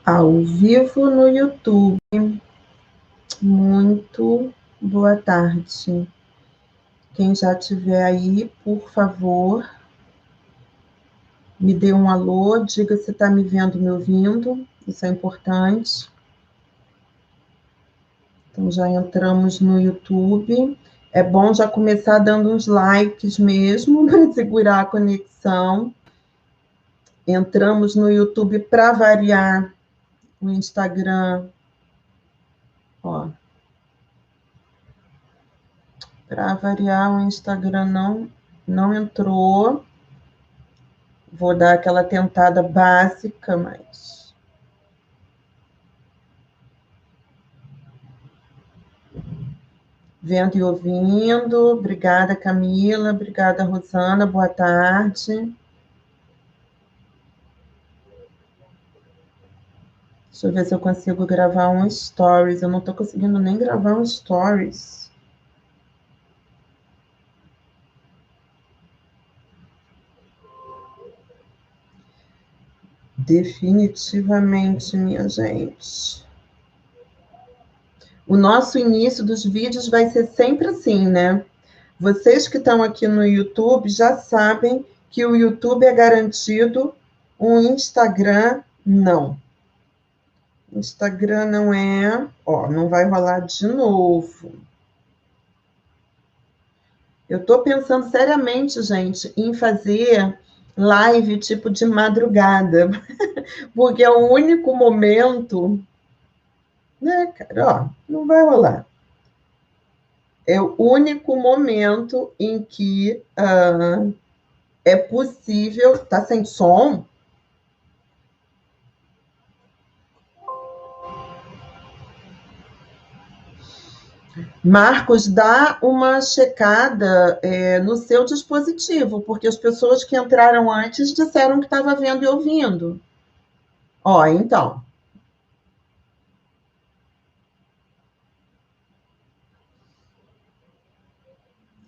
Ao vivo no YouTube. Muito boa tarde. Quem já estiver aí, por favor, me dê um alô, diga se está me vendo, me ouvindo, isso é importante. Então, já entramos no YouTube. É bom já começar dando uns likes mesmo, para segurar a conexão. Entramos no YouTube para variar. O Instagram, ó. Para variar, o Instagram não entrou. Vou dar aquela tentada básica, mas... Vendo e ouvindo. Obrigada, Camila. Obrigada, Rosana. Boa tarde. Deixa eu ver se eu consigo gravar um stories. Eu não estou conseguindo nem gravar um stories. Definitivamente, minha gente. O nosso início dos vídeos vai ser sempre assim, né? Vocês que estão aqui no YouTube já sabem que o YouTube é garantido, o Instagram não. Instagram não é... Ó, não vai rolar de novo. Eu estou pensando seriamente, gente, em fazer live tipo de madrugada, porque é o único momento, né, cara? Ó, não vai rolar. É o único momento em que é possível... Tá sem som? Marcos, dá uma checada no seu dispositivo, porque as pessoas que entraram antes disseram que estava vendo e ouvindo. Ó, então.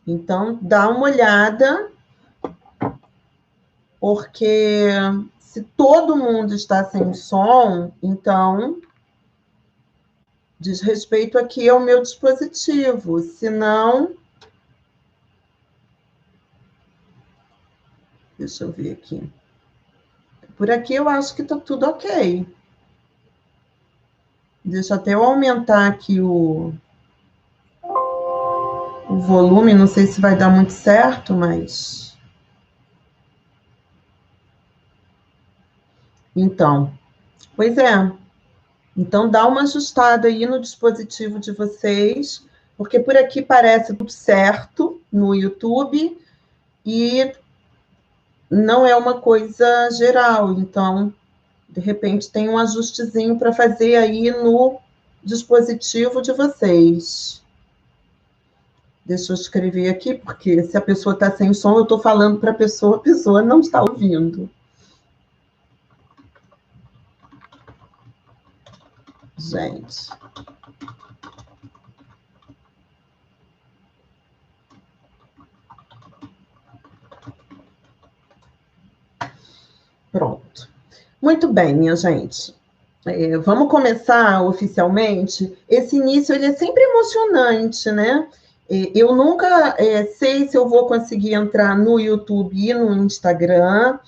Então, dá uma olhada, porque se todo mundo está sem som, então diz respeito aqui ao meu dispositivo. Se não... Deixa eu ver aqui. Por aqui eu acho que está tudo ok. Deixa até eu aumentar aqui o volume, não sei se vai dar muito certo, mas... Então, pois é. Então, dá uma ajustada aí no dispositivo de vocês, porque por aqui parece tudo certo no YouTube e não é uma coisa geral. Então, de repente, tem um ajustezinho para fazer aí no dispositivo de vocês. Deixa eu escrever aqui, porque se a pessoa está sem som, eu estou falando para a pessoa não está ouvindo. Gente. Pronto. Muito bem, minha gente. Vamos começar oficialmente. Esse início ele é sempre emocionante, né? Eu nunca sei se eu vou conseguir entrar no YouTube e no Instagram.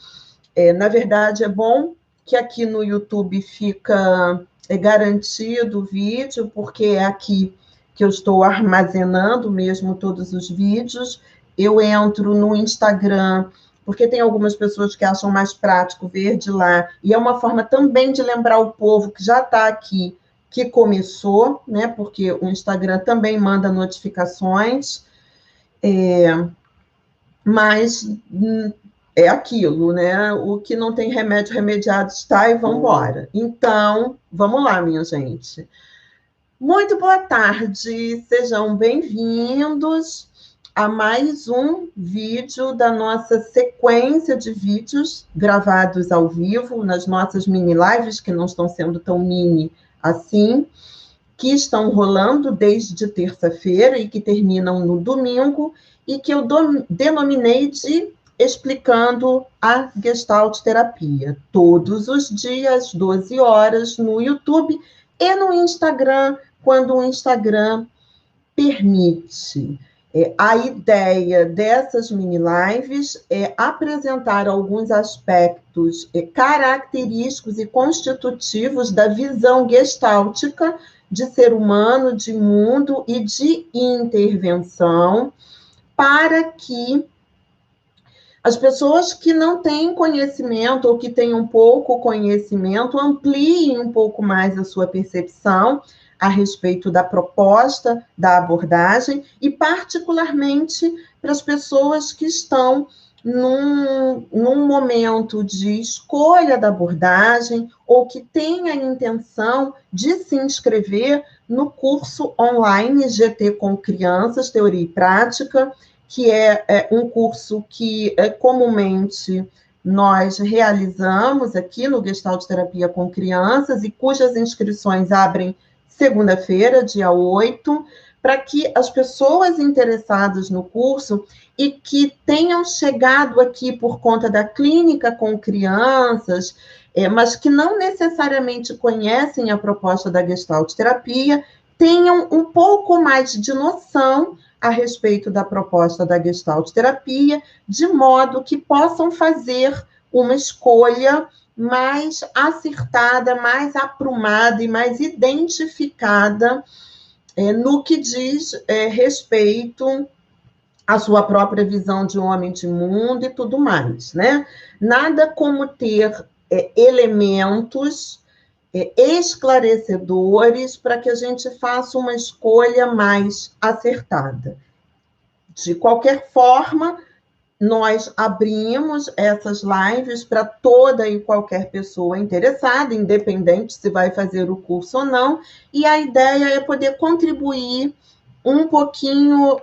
Na verdade, é bom que aqui no YouTube fica garantido o vídeo, porque é aqui que eu estou armazenando mesmo todos os vídeos. Eu entro no Instagram, porque tem algumas pessoas que acham mais prático ver de lá, e é uma forma também de lembrar o povo que já está aqui, que começou, né? Porque o Instagram também manda notificações, mas é aquilo, né? O que não tem remédio, remediado está, e vamos embora. Então, vamos lá, minha gente. Muito boa tarde, sejam bem-vindos a mais um vídeo da nossa sequência de vídeos gravados ao vivo, nas nossas mini lives, que não estão sendo tão mini assim, que estão rolando desde terça-feira e que terminam no domingo, e que eu denominei de explicando a Gestalt terapia, todos os dias, 12 horas, no YouTube e no Instagram, quando o Instagram permite. A ideia dessas mini lives é apresentar alguns aspectos característicos e constitutivos da visão gestáltica de ser humano, de mundo e de intervenção, para que as pessoas que não têm conhecimento ou que têm um pouco conhecimento ampliem um pouco mais a sua percepção a respeito da proposta, da abordagem, e particularmente para as pessoas que estão num momento de escolha da abordagem ou que têm a intenção de se inscrever no curso online GT com Crianças, Teoria e Prática, que é um curso que comumente nós realizamos aqui no Gestalt Terapia com Crianças e cujas inscrições abrem segunda-feira, dia 8, para que as pessoas interessadas no curso e que tenham chegado aqui por conta da clínica com crianças, mas que não necessariamente conhecem a proposta da Gestalt Terapia, tenham um pouco mais de noção a respeito da proposta da Gestalt Terapia, de modo que possam fazer uma escolha mais acertada, mais aprumada e mais identificada no que diz respeito à sua própria visão de homem, de mundo e tudo mais, né? Nada como ter elementos esclarecedores para que a gente faça uma escolha mais acertada. De qualquer forma, nós abrimos essas lives para toda e qualquer pessoa interessada, independente se vai fazer o curso ou não, e a ideia é poder contribuir um pouquinho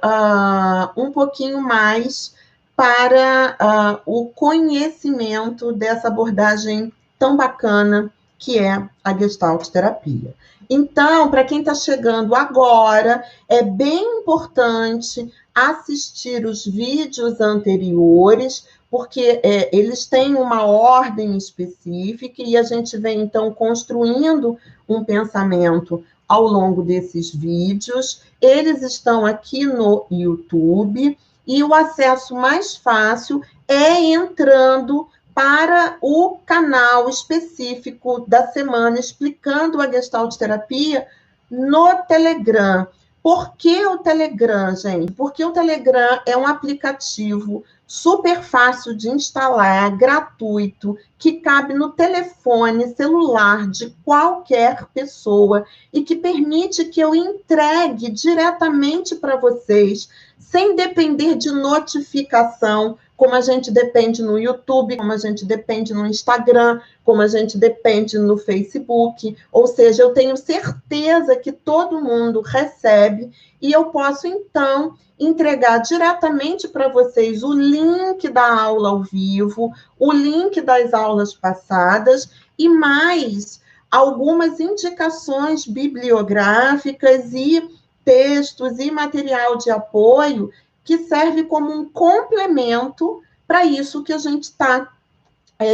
mais para o conhecimento dessa abordagem tão bacana que é a Gestalt terapia. Então, para quem está chegando agora, é bem importante assistir os vídeos anteriores, porque eles têm uma ordem específica e a gente vem, então, construindo um pensamento ao longo desses vídeos. Eles estão aqui no YouTube e o acesso mais fácil é entrando para o canal específico da semana, explicando a Gestalt terapia no Telegram. Por que o Telegram, gente? Porque o Telegram é um aplicativo super fácil de instalar, gratuito, que cabe no telefone celular de qualquer pessoa e que permite que eu entregue diretamente para vocês, sem depender de notificação, como a gente depende no YouTube, como a gente depende no Instagram, como a gente depende no Facebook. Ou seja, eu tenho certeza que todo mundo recebe e eu posso, então, entregar diretamente para vocês o link da aula ao vivo, o link das aulas passadas e mais algumas indicações bibliográficas e textos e material de apoio que serve como um complemento para isso que a gente está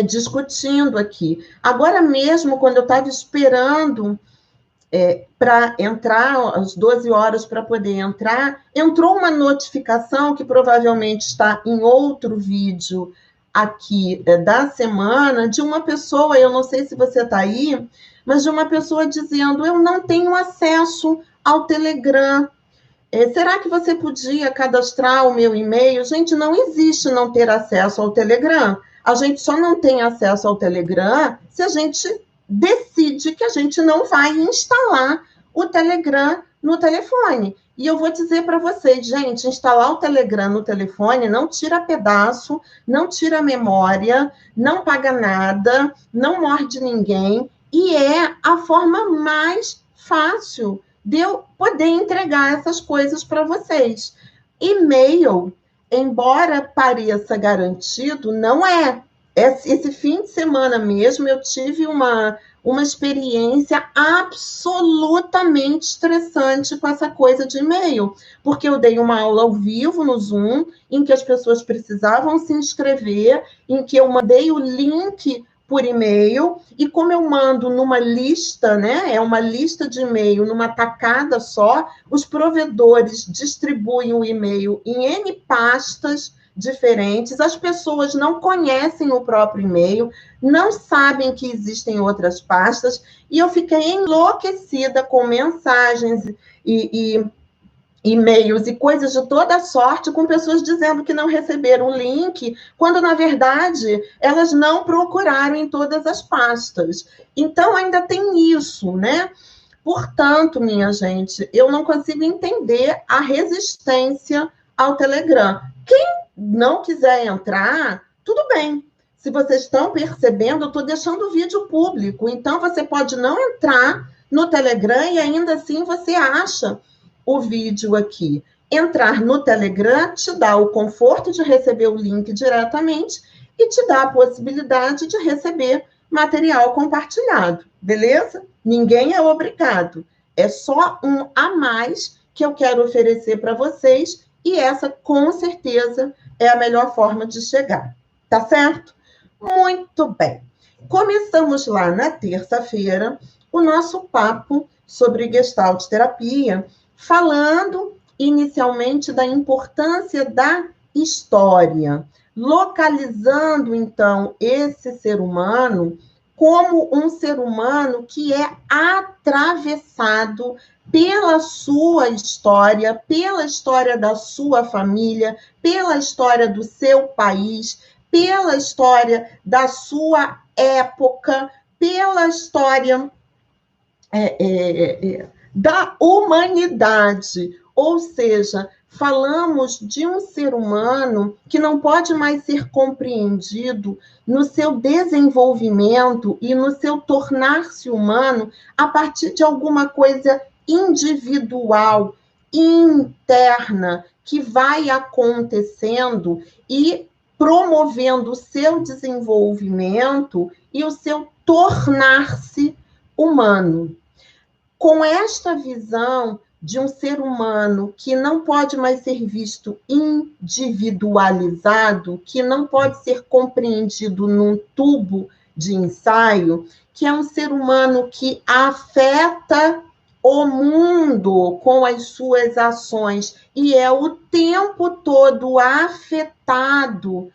discutindo aqui. Agora mesmo, quando eu estava esperando para entrar, às 12 horas para poder entrar, entrou uma notificação que provavelmente está em outro vídeo aqui da semana, de uma pessoa, eu não sei se você está aí, mas de uma pessoa dizendo, eu não tenho acesso ao Telegram. Será que você podia cadastrar o meu e-mail? Gente, não existe não ter acesso ao Telegram. A gente só não tem acesso ao Telegram se a gente decide que a gente não vai instalar o Telegram no telefone. E eu vou dizer para vocês, gente, instalar o Telegram no telefone não tira pedaço, não tira memória, não paga nada, não morde ninguém, e é a forma mais fácil de eu poder entregar essas coisas para vocês. E-mail, embora pareça garantido, não é. Esse fim de semana mesmo, eu tive uma experiência absolutamente estressante com essa coisa de e-mail, porque eu dei uma aula ao vivo no Zoom, em que as pessoas precisavam se inscrever, em que eu mandei o link por e-mail, e como eu mando numa lista, né, é uma lista de e-mail numa tacada só, os provedores distribuem o e-mail em N pastas diferentes, as pessoas não conhecem o próprio e-mail, não sabem que existem outras pastas, e eu fiquei enlouquecida com mensagens e e-mails e coisas de toda sorte, com pessoas dizendo que não receberam o link, quando, na verdade, elas não procuraram em todas as pastas. Então, ainda tem isso, né? Portanto, minha gente, eu não consigo entender a resistência ao Telegram. Quem não quiser entrar, tudo bem. Se vocês estão percebendo, eu estou deixando o vídeo público. Então, você pode não entrar no Telegram e ainda assim você acha o vídeo aqui. Entrar no Telegram te dá o conforto de receber o link diretamente e te dá a possibilidade de receber material compartilhado, beleza? Ninguém é obrigado. É só um a mais que eu quero oferecer para vocês e essa, com certeza, é a melhor forma de chegar. Tá certo? Muito bem. Começamos lá na terça-feira o nosso papo sobre Gestalt terapia, falando inicialmente da importância da história, localizando, então, esse ser humano como um ser humano que é atravessado pela sua história, pela história da sua família, pela história do seu país, pela história da sua época, pela história da humanidade. Ou seja, falamos de um ser humano que não pode mais ser compreendido no seu desenvolvimento e no seu tornar-se humano a partir de alguma coisa individual, interna, que vai acontecendo e promovendo o seu desenvolvimento e o seu tornar-se humano. Com esta visão de um ser humano que não pode mais ser visto individualizado, que não pode ser compreendido num tubo de ensaio, que é um ser humano que afeta o mundo com as suas ações e é o tempo todo afetado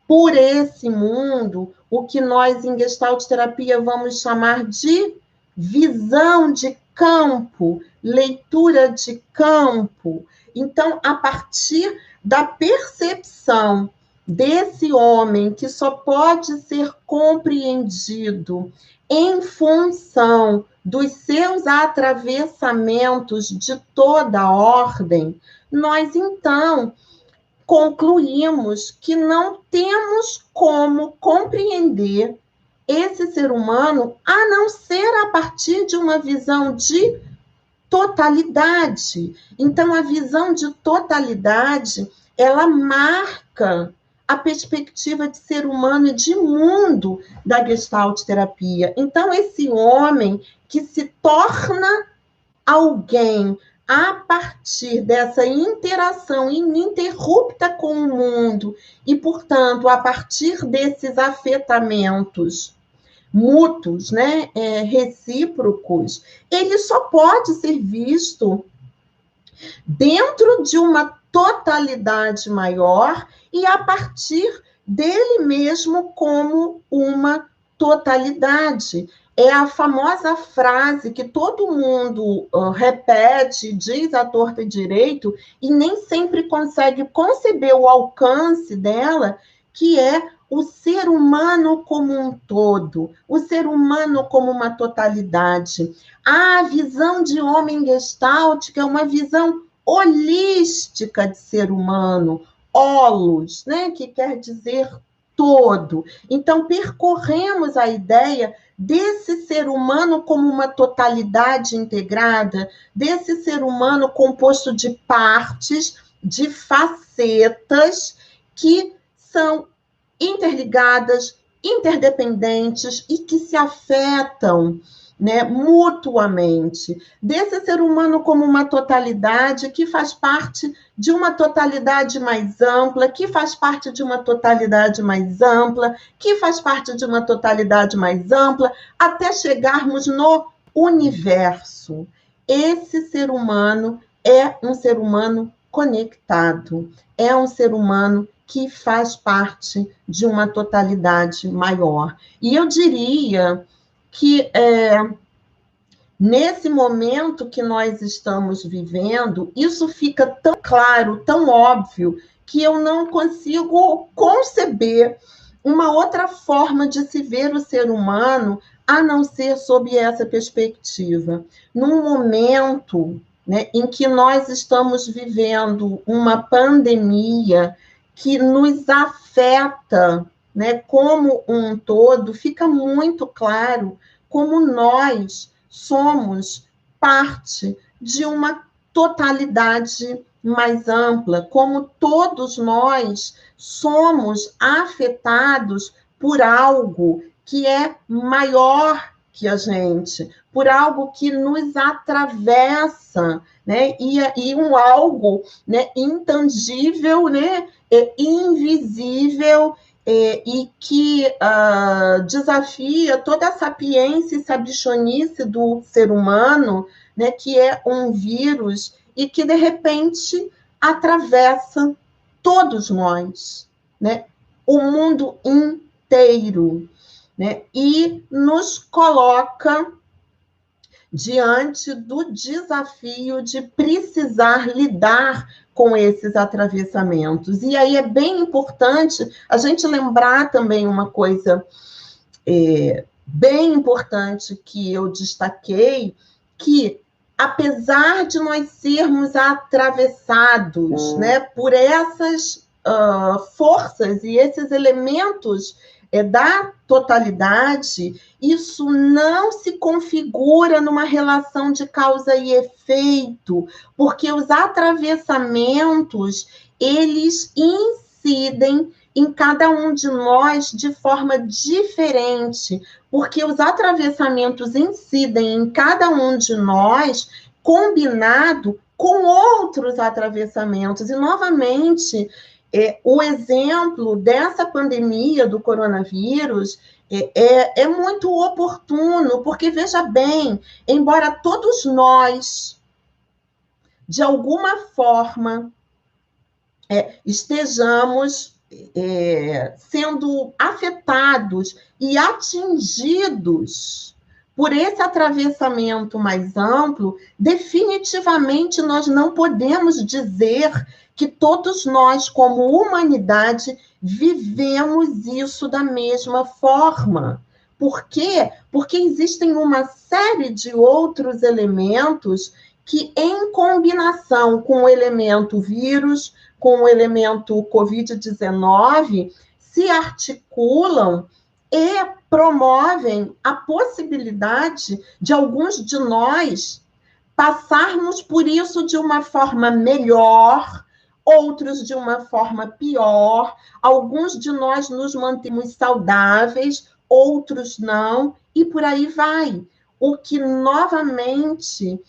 por esse mundo, o que nós em Gestalt terapia vamos chamar de visão de campo, leitura de campo. Então, a partir da percepção desse homem que só pode ser compreendido em função dos seus atravessamentos de toda ordem, nós então concluímos que não temos como compreender esse ser humano a não ser a partir de uma visão de totalidade. Então, a visão de totalidade, ela marca a perspectiva de ser humano e de mundo da Gestalt terapia. Então, esse homem que se torna alguém a partir dessa interação ininterrupta com o mundo e, portanto, a partir desses afetamentos mútuos, né, recíprocos, ele só pode ser visto dentro de uma totalidade maior e a partir dele mesmo como uma totalidade. É a famosa frase que todo mundo repete, diz à torta e direito, e nem sempre consegue conceber o alcance dela, que é o ser humano como um todo, o ser humano como uma totalidade. A visão de homem gestáltica é uma visão holística de ser humano, holos, né, que quer dizer todo. Então, percorremos a ideia desse ser humano como uma totalidade integrada, desse ser humano composto de partes, de facetas que são interligadas, interdependentes e que se afetam, né, mutuamente. Desse ser humano como uma totalidade que faz parte de uma totalidade mais ampla, que faz parte de uma totalidade mais ampla, que faz parte de uma totalidade mais ampla, até chegarmos no universo. Esse ser humano é um ser humano conectado, é um ser humano que faz parte de uma totalidade maior. E eu diria que nesse momento que nós estamos vivendo, isso fica tão claro, tão óbvio, que eu não consigo conceber uma outra forma de se ver o ser humano a não ser sob essa perspectiva. Num momento, né, em que nós estamos vivendo uma pandemia que nos afeta, né, como um todo, fica muito claro como nós somos parte de uma totalidade mais ampla, como todos nós somos afetados por algo que é maior que a gente, por algo que nos atravessa, né? E um algo, né, intangível, né, invisível, e que desafia toda a sapiência e sabichonice do ser humano, né, que é um vírus e que, de repente, atravessa todos nós, né, o mundo inteiro, né, e nos coloca diante do desafio de precisar lidar com esses atravessamentos. E aí é bem importante a gente lembrar também uma coisa bem importante que eu destaquei, que apesar de nós sermos atravessados, né, por essas forças e esses elementos da totalidade, isso não se configura numa relação de causa e efeito, porque os atravessamentos, eles incidem em cada um de nós de forma diferente, porque os atravessamentos incidem em cada um de nós combinado com outros atravessamentos. E, novamente, o exemplo dessa pandemia do coronavírus é muito oportuno, porque, veja bem, embora todos nós, de alguma forma, estejamos sendo afetados e atingidos por esse atravessamento mais amplo, definitivamente nós não podemos dizer que todos nós, como humanidade, vivemos isso da mesma forma. Por quê? Porque existem uma série de outros elementos que, em combinação com o elemento vírus, com o elemento Covid-19, se articulam e promovem a possibilidade de alguns de nós passarmos por isso de uma forma melhor, outros de uma forma pior, alguns de nós nos mantemos saudáveis, outros não, e por aí vai. O que, novamente,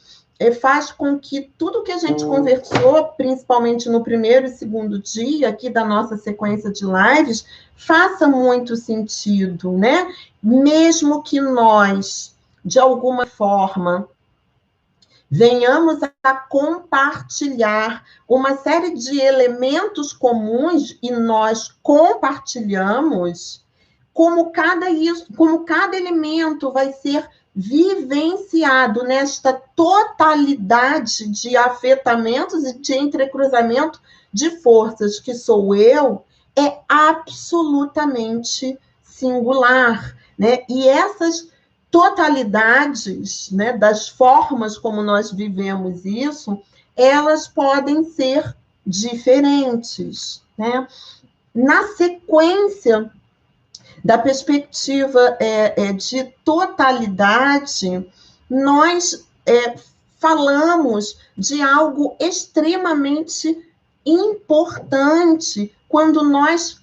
faz com que tudo que a gente conversou, principalmente no primeiro e segundo dia aqui da nossa sequência de lives, faça muito sentido, né? Mesmo que nós, de alguma forma, venhamos a compartilhar uma série de elementos comuns e nós compartilhamos, como cada elemento vai ser vivenciado nesta totalidade de afetamentos e de entrecruzamento de forças que sou eu, é absolutamente singular, né? E essas totalidades, né, das formas como nós vivemos isso, elas podem ser diferentes, né? Na sequência da perspectiva de totalidade, nós falamos de algo extremamente importante quando nós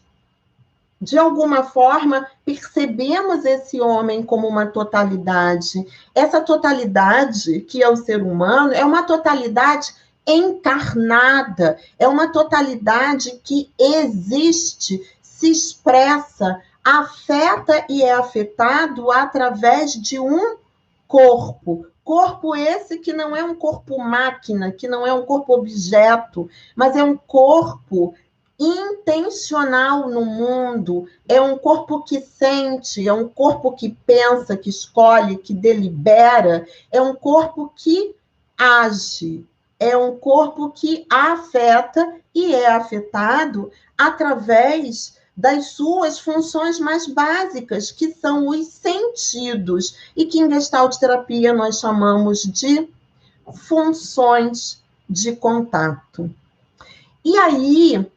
de alguma forma, percebemos esse homem como uma totalidade. Essa totalidade, que é o ser humano, é uma totalidade encarnada, é uma totalidade que existe, se expressa, afeta e é afetado através de um corpo. Corpo esse que não é um corpo máquina, que não é um corpo objeto, mas é um corpo intencional no mundo, é um corpo que sente, é um corpo que pensa, que escolhe, que delibera, é um corpo que age, é um corpo que afeta e é afetado através das suas funções mais básicas, que são os sentidos, e que em Gestalt terapia nós chamamos de funções de contato. E aí,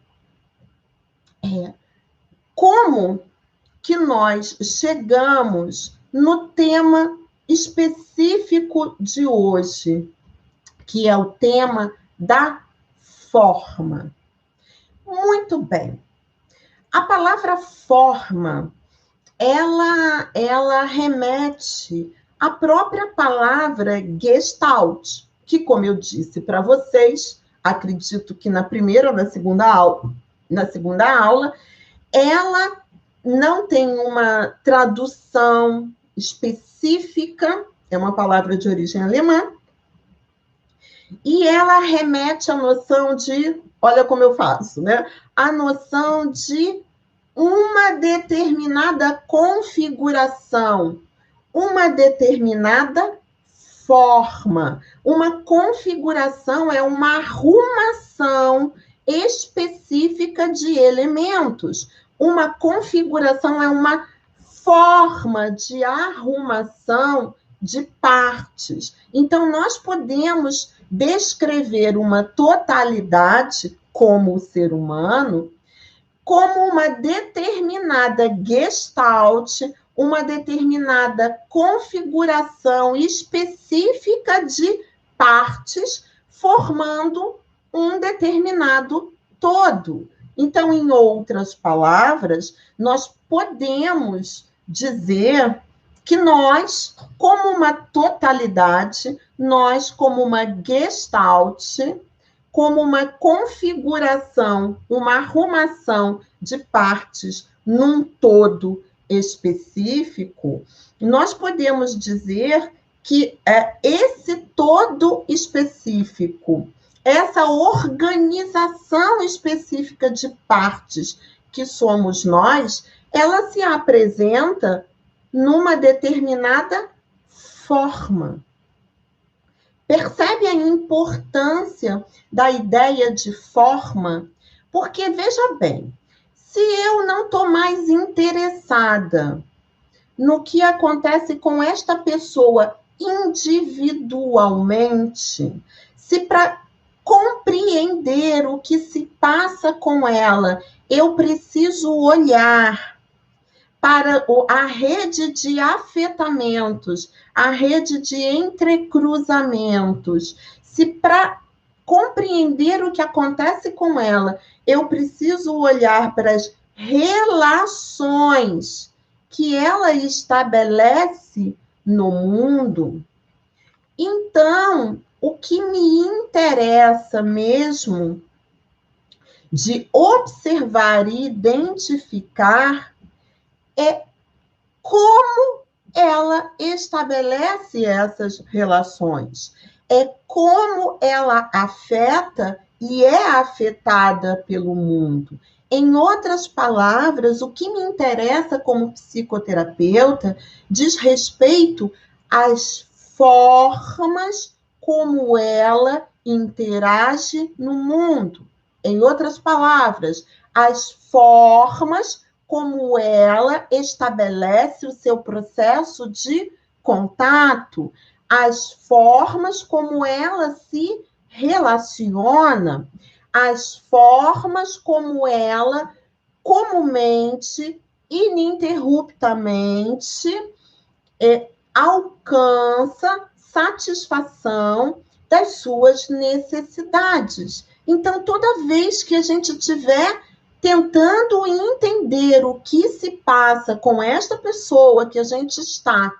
como que nós chegamos no tema específico de hoje, que é o tema da forma? Muito bem. A palavra forma, ela remete à própria palavra Gestalt, que, como eu disse para vocês, acredito que na primeira ou na segunda aula, ela não tem uma tradução específica, é uma palavra de origem alemã, e ela remete à noção de, olha como eu faço, né? A noção de uma determinada configuração, uma determinada forma. Uma configuração é uma arrumação específica de elementos. Uma configuração é uma forma de arrumação de partes. Então, nós podemos descrever uma totalidade, como o ser humano, como uma determinada gestalt, uma determinada configuração específica de partes, formando um determinado todo. Então, em outras palavras, nós podemos dizer que nós, como uma totalidade, nós, como uma gestalt, como uma configuração, uma arrumação de partes num todo específico, nós podemos dizer que esse todo específico, essa organização específica de partes que somos nós, ela se apresenta numa determinada forma. Percebe a importância da ideia de forma? Porque, veja bem, se eu não estou mais interessada no que acontece com esta pessoa individualmente, se para compreender o que se passa com ela, eu preciso olhar para a rede de afetamentos, a rede de entrecruzamentos, se para compreender o que acontece com ela, eu preciso olhar para as relações que ela estabelece no mundo, então, o que me interessa mesmo de observar e identificar é como ela estabelece essas relações, é como ela afeta e é afetada pelo mundo. Em outras palavras, o que me interessa como psicoterapeuta diz respeito às formas como ela interage no mundo. Em outras palavras, as formas como ela estabelece o seu processo de contato, as formas como ela se relaciona, as formas como ela comumente, ininterruptamente, alcança satisfação das suas necessidades. Então, toda vez que a gente tiver tentando entender o que se passa com esta pessoa que a gente está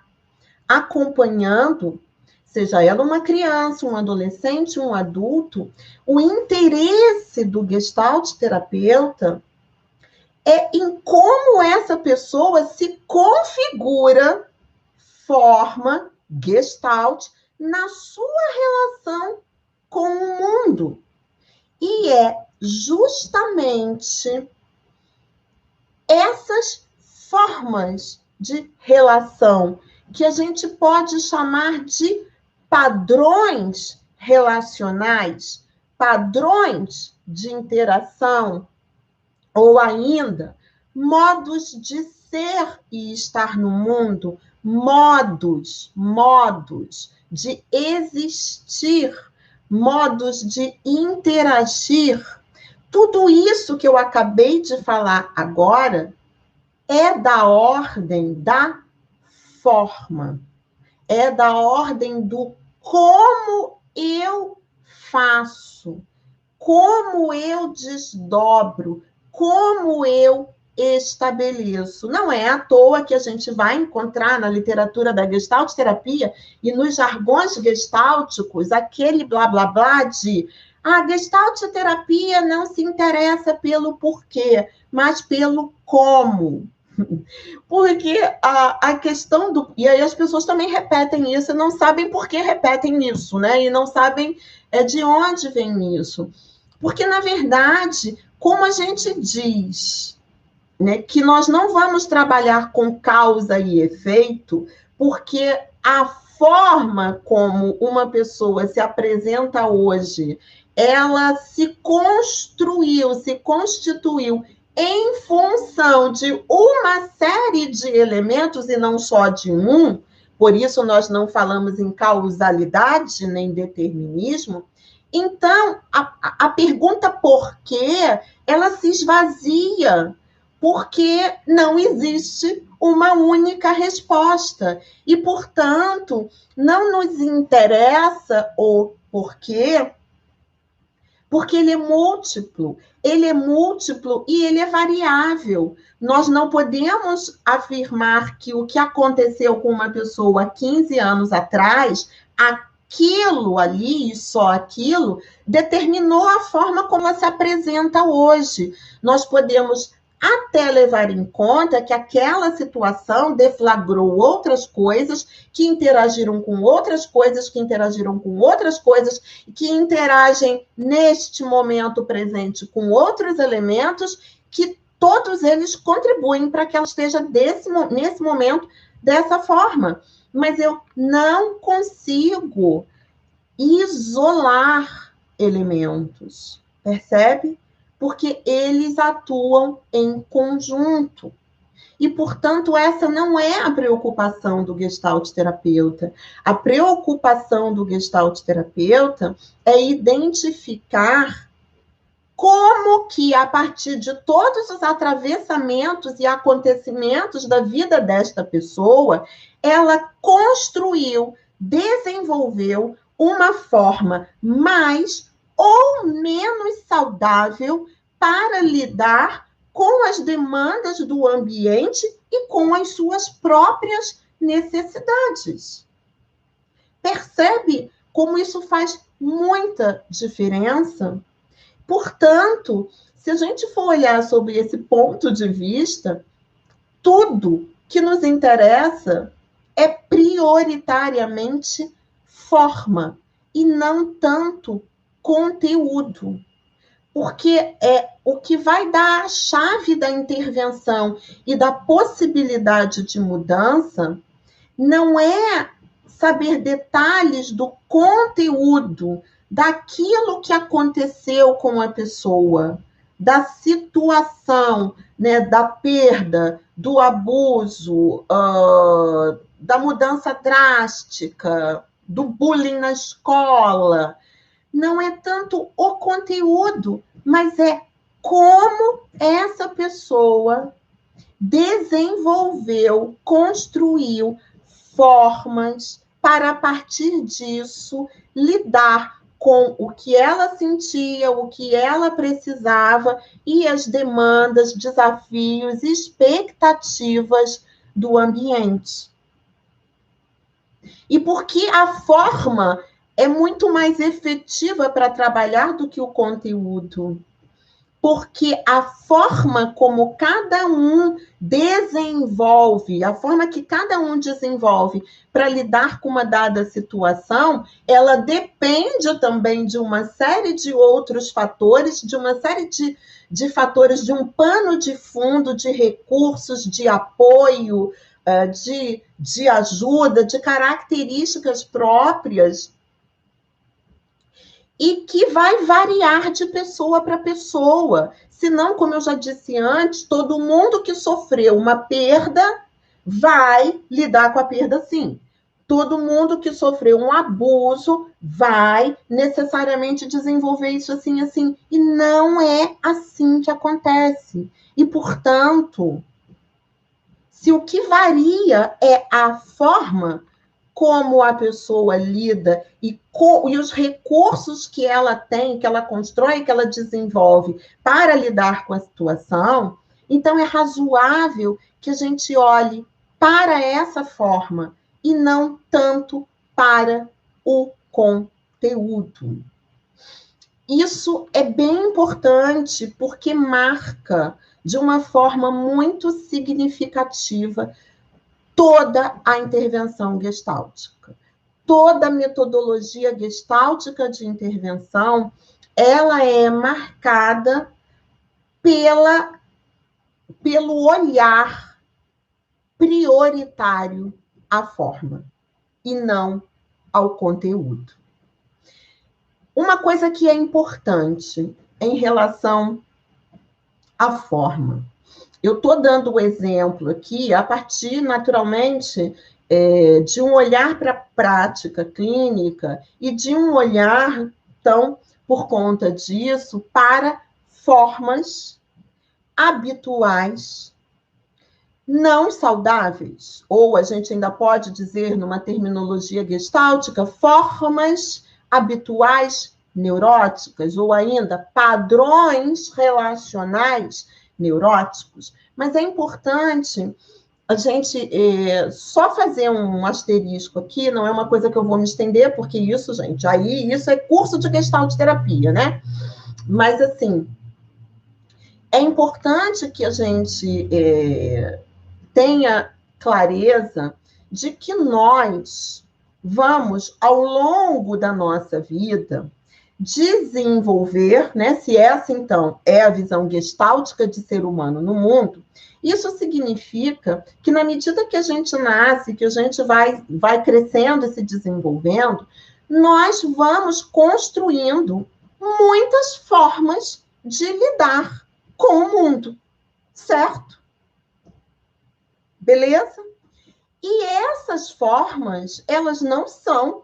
acompanhando, seja ela uma criança, um adolescente, um adulto, o interesse do Gestalt terapeuta é em como essa pessoa se configura, forma, Gestalt, na sua relação com o mundo. E é justamente essas formas de relação que a gente pode chamar de padrões relacionais, padrões de interação, ou ainda modos de ser e estar no mundo, modos de existir, modos de interagir. Tudo isso que eu acabei de falar agora é da ordem da forma, é da ordem do como eu faço, como eu desdobro, como eu estabeleço. Não é à toa que a gente vai encontrar na literatura da Gestalt terapia e nos jargões gestálticos aquele blá blá blá de a Gestalt terapia não se interessa pelo porquê, mas pelo como. Porque a questão do... E aí as pessoas também repetem isso e não sabem por que repetem isso, né? E não sabem de onde vem isso. Porque, na verdade, como a gente diz, né, que nós não vamos trabalhar com causa e efeito, porque a forma como uma pessoa se apresenta hoje, ela se construiu, se constituiu em função de uma série de elementos e não só de um, por isso nós não falamos em causalidade nem determinismo. Então, a pergunta por quê, ela se esvazia, porque não existe uma única resposta. E, portanto, não nos interessa o porquê, porque ele é múltiplo e ele é variável. Nós não podemos afirmar que o que aconteceu com uma pessoa há 15 anos atrás, aquilo ali e só aquilo, determinou a forma como ela se apresenta hoje. Nós podemos até levar em conta que aquela situação deflagrou outras coisas, que interagiram com outras coisas, que interagiram com outras coisas, que interagem neste momento presente com outros elementos, que todos eles contribuem para que ela esteja nesse momento dessa forma. Mas eu não consigo isolar elementos, percebe? Porque eles atuam em conjunto. E, portanto, essa não é a preocupação do Gestalt terapeuta. A preocupação do Gestalt terapeuta é identificar como que, a partir de todos os atravessamentos e acontecimentos da vida desta pessoa, ela construiu, desenvolveu uma forma mais ou menos saudável para lidar com as demandas do ambiente e com as suas próprias necessidades. Percebe como isso faz muita diferença? Portanto, se a gente for olhar sobre esse ponto de vista, tudo que nos interessa é prioritariamente forma e não tanto conteúdo. Porque o que vai dar a chave da intervenção e da possibilidade de mudança não é saber detalhes do conteúdo, daquilo que aconteceu com a pessoa, da situação, né, da perda, do abuso, da mudança drástica, do bullying na escola. Não é tanto o conteúdo, mas é como essa pessoa desenvolveu, construiu formas para, a partir disso, lidar com o que ela sentia, o que ela precisava e as demandas, desafios, expectativas do ambiente. E porque a forma é muito mais efetiva para trabalhar do que o conteúdo. Porque a forma como cada um desenvolve, a forma que cada um desenvolve para lidar com uma dada situação, ela depende também de uma série de outros fatores, de uma série de fatores, de um pano de fundo, de recursos, de apoio, de ajuda, de características próprias, e que vai variar de pessoa para pessoa. Senão, como eu já disse antes, todo mundo que sofreu uma perda vai lidar com a perda sim. Todo mundo que sofreu um abuso vai necessariamente desenvolver isso assim, assim. E não é assim que acontece. E, portanto, se o que varia é a forma como a pessoa lida e os recursos que ela tem, que ela constrói, que ela desenvolve para lidar com a situação, então é razoável que a gente olhe para essa forma e não tanto para o conteúdo. Isso é bem importante porque marca de uma forma muito significativa toda a intervenção gestáltica. Toda a metodologia gestáltica de intervenção, ela é marcada pelo olhar prioritário à forma e não ao conteúdo. Uma coisa que é importante em relação à forma. Eu estou dando o exemplo aqui a partir, naturalmente, de um olhar para a prática clínica e de um olhar, então, por conta disso, para formas habituais não saudáveis, ou a gente ainda pode dizer, numa terminologia gestáltica, formas habituais neuróticas, ou ainda padrões relacionais neuróticos. Mas é importante a gente só fazer um asterisco aqui, não é uma coisa que eu vou me estender, porque isso, gente, aí isso é curso de gestalt terapia, né? Mas, assim, é importante que a gente tenha clareza de que nós vamos, ao longo da nossa vida, desenvolver, né? Se essa, então, é a visão gestáltica de ser humano no mundo, isso significa que, na medida que a gente nasce, que a gente vai crescendo e se desenvolvendo, nós vamos construindo muitas formas de lidar com o mundo, certo? Beleza? E essas formas, elas não são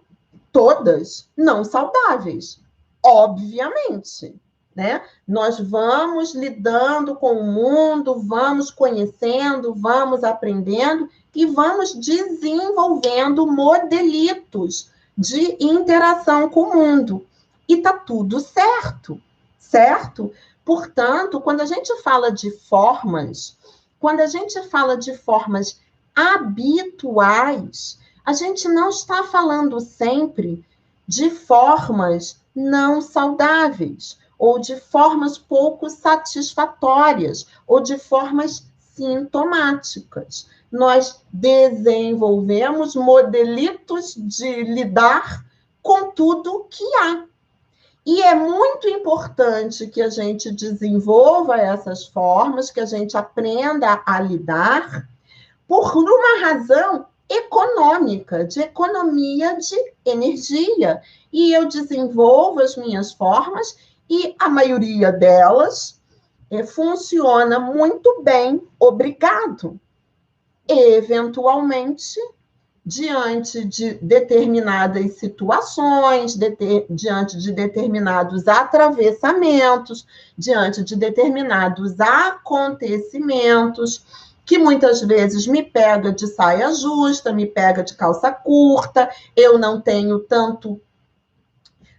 todas não saudáveis, obviamente, né? Nós vamos lidando com o mundo, vamos conhecendo, vamos aprendendo e vamos desenvolvendo modelitos de interação com o mundo. E tá tudo certo, certo? Portanto, quando a gente fala de formas, quando a gente fala de formas habituais, a gente não está falando sempre de formas não saudáveis, ou de formas pouco satisfatórias, ou de formas sintomáticas. Nós desenvolvemos modelitos de lidar com tudo que há. E é muito importante que a gente desenvolva essas formas, que a gente aprenda a lidar, por uma razão econômica, de economia de energia. E eu desenvolvo as minhas formas e a maioria delas funciona muito bem, obrigado. Eventualmente, diante de determinadas situações, diante de determinados atravessamentos, diante de determinados acontecimentos, que muitas vezes me pega de saia justa, me pega de calça curta, eu não tenho tanto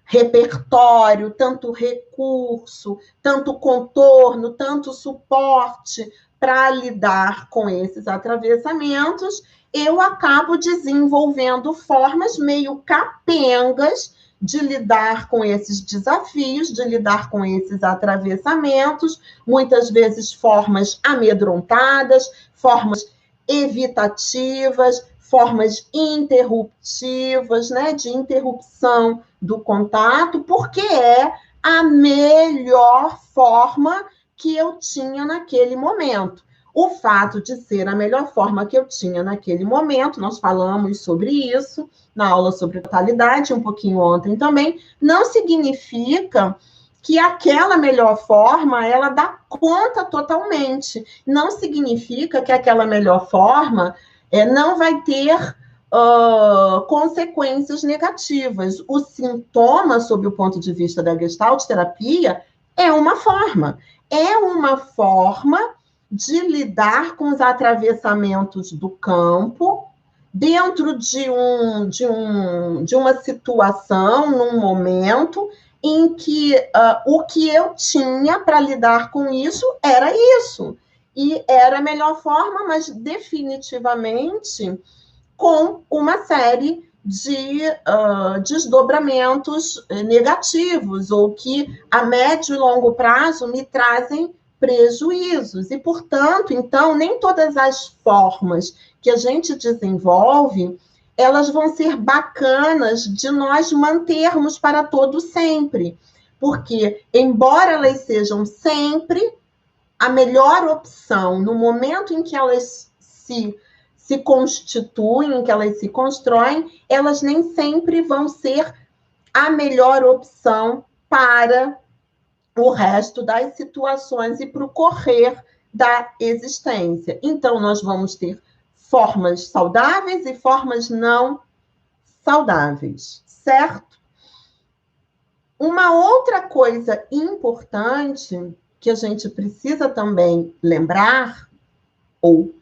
repertório, tanto recurso, tanto contorno, tanto suporte para lidar com esses atravessamentos, eu acabo desenvolvendo formas meio capengas de lidar com esses desafios, de lidar com esses atravessamentos, muitas vezes formas amedrontadas, formas evitativas, formas interruptivas, né, de interrupção do contato, porque é a melhor forma que eu tinha naquele momento. O fato de ser a melhor forma que eu tinha naquele momento, nós falamos sobre isso na aula sobre totalidade, um pouquinho ontem também, não significa que aquela melhor forma, ela dá conta totalmente. Não significa que aquela melhor forma não vai ter consequências negativas. O sintoma, sob o ponto de vista da Gestalt terapia, é uma forma de lidar com os atravessamentos do campo dentro de uma situação, num momento em que o que eu tinha para lidar com isso era isso. E era a melhor forma, mas definitivamente com uma série de desdobramentos negativos, ou que a médio e longo prazo me trazem prejuízos. E, portanto, então, nem todas as formas que a gente desenvolve, elas vão ser bacanas de nós mantermos para todo sempre. Porque, embora elas sejam sempre a melhor opção no momento em que elas se constituem, em que elas se constroem, elas nem sempre vão ser a melhor opção para o resto das situações e para o correr da existência. Então, nós vamos ter formas saudáveis e formas não saudáveis, certo? Uma outra coisa importante que a gente precisa também lembrar, ou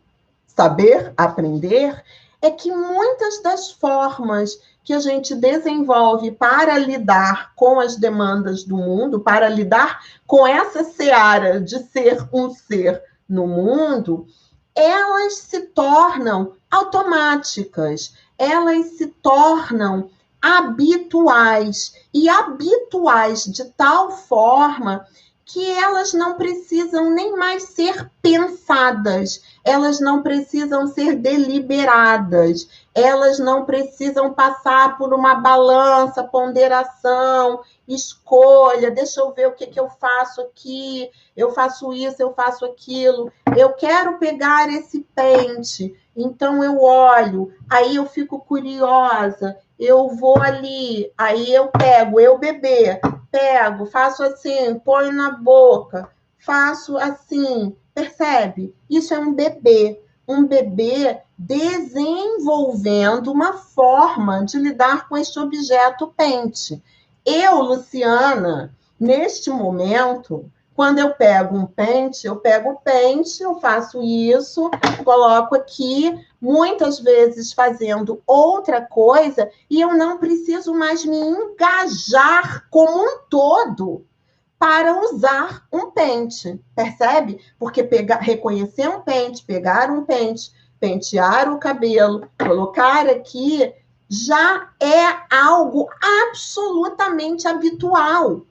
saber, aprender, é que muitas das formas que a gente desenvolve para lidar com as demandas do mundo, para lidar com essa seara de ser um ser no mundo, elas se tornam automáticas, elas se tornam habituais, e habituais de tal forma que elas não precisam nem mais ser pensadas, elas não precisam ser deliberadas, elas não precisam passar por uma balança, ponderação, escolha, deixa eu ver o que eu faço aqui, eu faço isso, eu faço aquilo, eu quero pegar esse pente, então eu olho, aí eu fico curiosa, eu vou ali, aí eu pego, eu bebê, pego, faço assim, ponho na boca, faço assim, percebe? Isso é um bebê desenvolvendo uma forma de lidar com este objeto pente. Eu, Luciana, neste momento, quando eu pego um pente, eu faço isso, coloco aqui, muitas vezes fazendo outra coisa, e eu não preciso mais me engajar como um todo para usar um pente, percebe? Porque reconhecer um pente, pegar um pente, pentear o cabelo, colocar aqui, já é algo absolutamente habitual,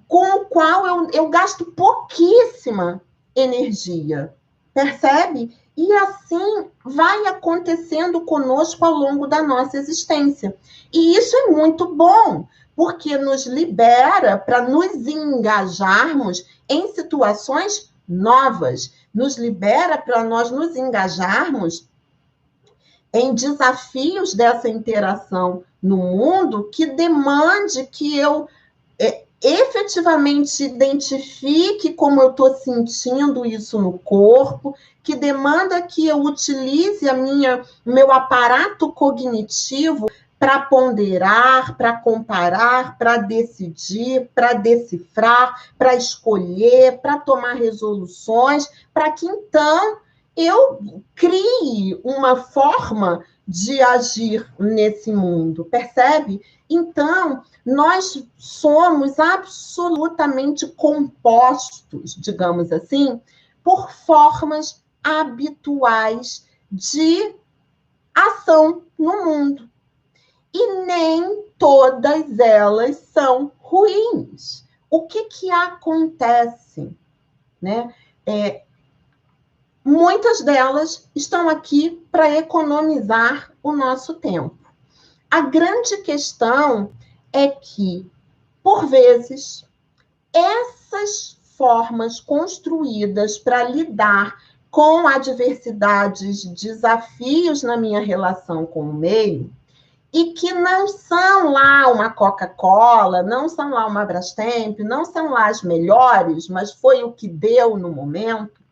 com o qual eu gasto pouquíssima energia, percebe? E assim vai acontecendo conosco ao longo da nossa existência. E isso é muito bom, porque nos libera para nos engajarmos em situações novas, nos libera para nós nos engajarmos em desafios dessa interação no mundo que demande que eu efetivamente identifique como eu estou sentindo isso no corpo, que demanda que eu utilize meu aparato cognitivo para ponderar, para comparar, para decidir, para decifrar, para escolher, para tomar resoluções, para que então eu crie uma forma de agir nesse mundo, percebe? Então, nós somos absolutamente compostos, digamos assim, por formas habituais de ação no mundo. E nem todas elas são ruins. O que acontece? Né? Muitas delas estão aqui para economizar o nosso tempo. A grande questão é que, por vezes, essas formas construídas para lidar com adversidades, desafios na minha relação com o meio, e que não são lá uma Coca-Cola, não são lá uma Brastemp, não são lá as melhores, mas foi o que deu no momento,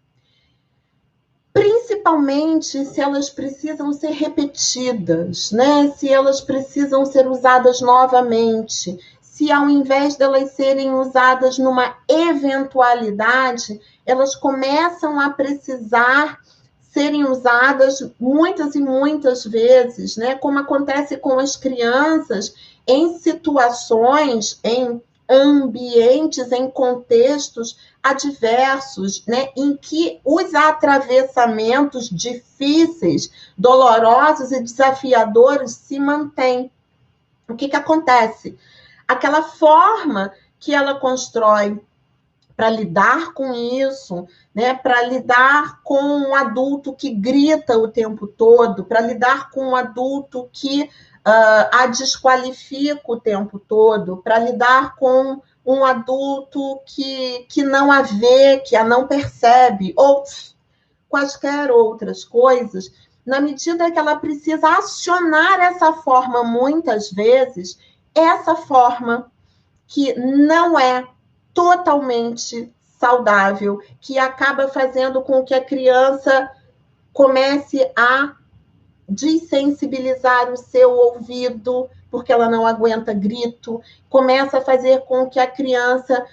principalmente se elas precisam ser repetidas, né? Se elas precisam ser usadas novamente, se ao invés delas serem usadas numa eventualidade, elas começam a precisar serem usadas muitas e muitas vezes, né? Como acontece com as crianças em situações, em ambientes, em contextos adversos, né? Em que os atravessamentos difíceis, dolorosos e desafiadores se mantêm. O que acontece? Aquela forma que ela constrói para lidar com isso, né? Para lidar com um adulto que grita o tempo todo, para lidar com um adulto que a desqualifica o tempo todo, para lidar com um adulto que não a vê, que a não percebe, ou quaisquer outras coisas, na medida que ela precisa acionar essa forma muitas vezes, essa forma que não é totalmente saudável, que acaba fazendo com que a criança comece a desensibilizar o seu ouvido, porque ela não aguenta grito, começa a fazer com que a criança